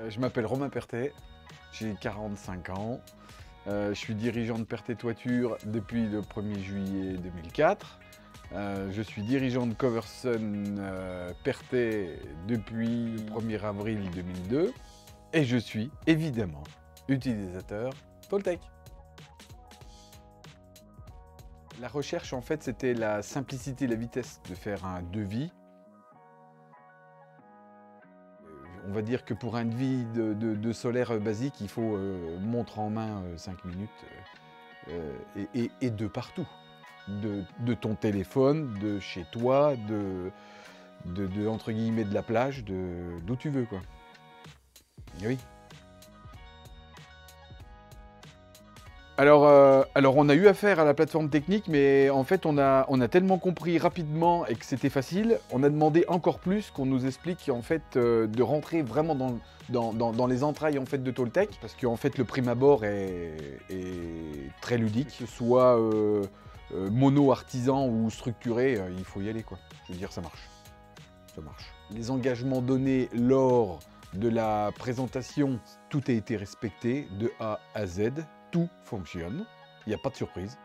Je m'appelle Romain Pertet, j'ai 45 ans. Je suis dirigeant de Pertet Toiture depuis le 1er juillet 2004. Je suis dirigeant de Coverson Pertet depuis le 1er avril 2002. Et je suis évidemment utilisateur Toltec. La recherche, en fait, c'était la simplicité et la vitesse de faire un devis. On va dire que pour un devis de solaire basique, il faut montre en main 5 minutes et de partout. De ton téléphone, de chez toi, entre guillemets de la plage, d'où tu veux, quoi. Et oui. Alors, on a eu affaire à la plateforme technique, mais en fait, on a tellement compris rapidement et que c'était facile, on a demandé encore plus qu'on nous explique en fait de rentrer vraiment dans les entrailles en fait de Toltec, parce qu'en fait le prime abord est très ludique, que ce soit mono, artisan ou structuré, il faut y aller, quoi. Je veux dire, ça marche. Ça marche. Les engagements donnés lors de la présentation, tout a été respecté de A à Z. Tout fonctionne, il n'y a pas de surprise.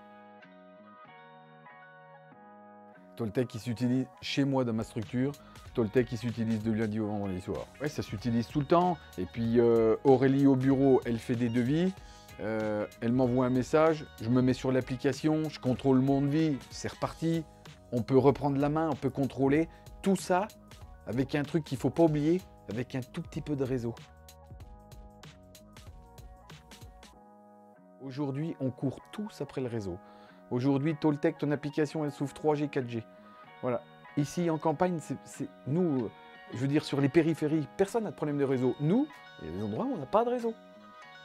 Toltec qui s'utilise chez moi dans ma structure, Toltec qui s'utilise de lundi au vendredi soir. Ouais, ça s'utilise tout le temps. Et puis Aurélie au bureau, elle fait des devis, elle m'envoie un message, je me mets sur l'application, je contrôle mon devis, c'est reparti. On peut reprendre la main, on peut contrôler. Tout ça avec un truc qu'il ne faut pas oublier, avec un tout petit peu de réseau. Aujourd'hui, on court tous après le réseau. Aujourd'hui, Toltec, ton application, elle s'ouvre 3G, 4G. Voilà. Ici, en campagne, nous, je veux dire, sur les périphéries, personne n'a de problème de réseau. Nous, il y a des endroits où on n'a pas de réseau.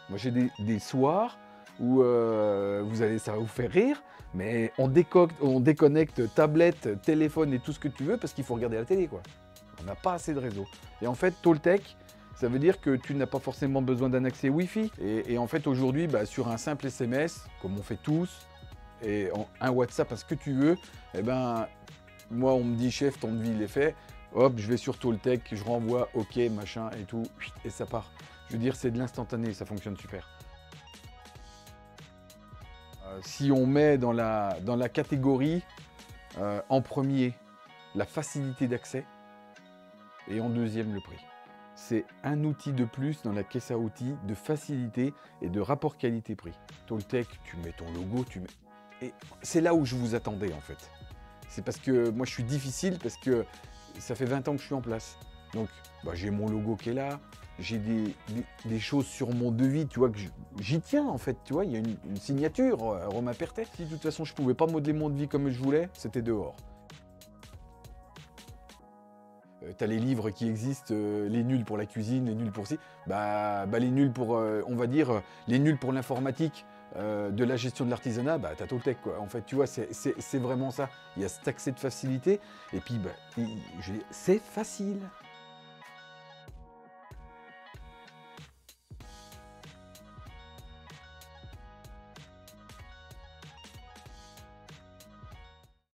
Moi, j'ai des soirs où, ça va vous faire rire, mais on déconnecte tablette, téléphone et tout ce que tu veux parce qu'il faut regarder la télé, quoi. On n'a pas assez de réseau. Et en fait, Toltec, ça veut dire que tu n'as pas forcément besoin d'un accès Wi-Fi. Et en fait, aujourd'hui, sur un simple SMS, comme on fait tous, et un WhatsApp, à ce que tu veux, eh ben, moi, on me dit, chef, ton devis, il est fait. Hop, je vais sur Toltec, je renvoie, OK, machin et tout, et ça part. Je veux dire, c'est de l'instantané, ça fonctionne super. Si on met dans la catégorie, en premier, la facilité d'accès, et en deuxième, le prix. C'est un outil de plus dans la caisse à outils de facilité et de rapport qualité-prix. Toltec, tu mets ton logo, et c'est là où je vous attendais en fait. C'est parce que moi je suis difficile parce que ça fait 20 ans que je suis en place. Donc j'ai mon logo qui est là, j'ai des choses sur mon devis, tu vois, que j'y tiens en fait, tu vois, il y a une signature, Romain Pertet. Si de toute façon je pouvais pas modeler mon devis comme je voulais, c'était dehors. T'as les livres qui existent, les nuls pour la cuisine, les nuls pour ci, les nuls pour, on va dire, les nuls pour l'informatique, de la gestion de l'artisanat, t'as Toltec, quoi. En fait, tu vois, c'est vraiment ça. Il y a cet accès de facilité, et puis, c'est facile.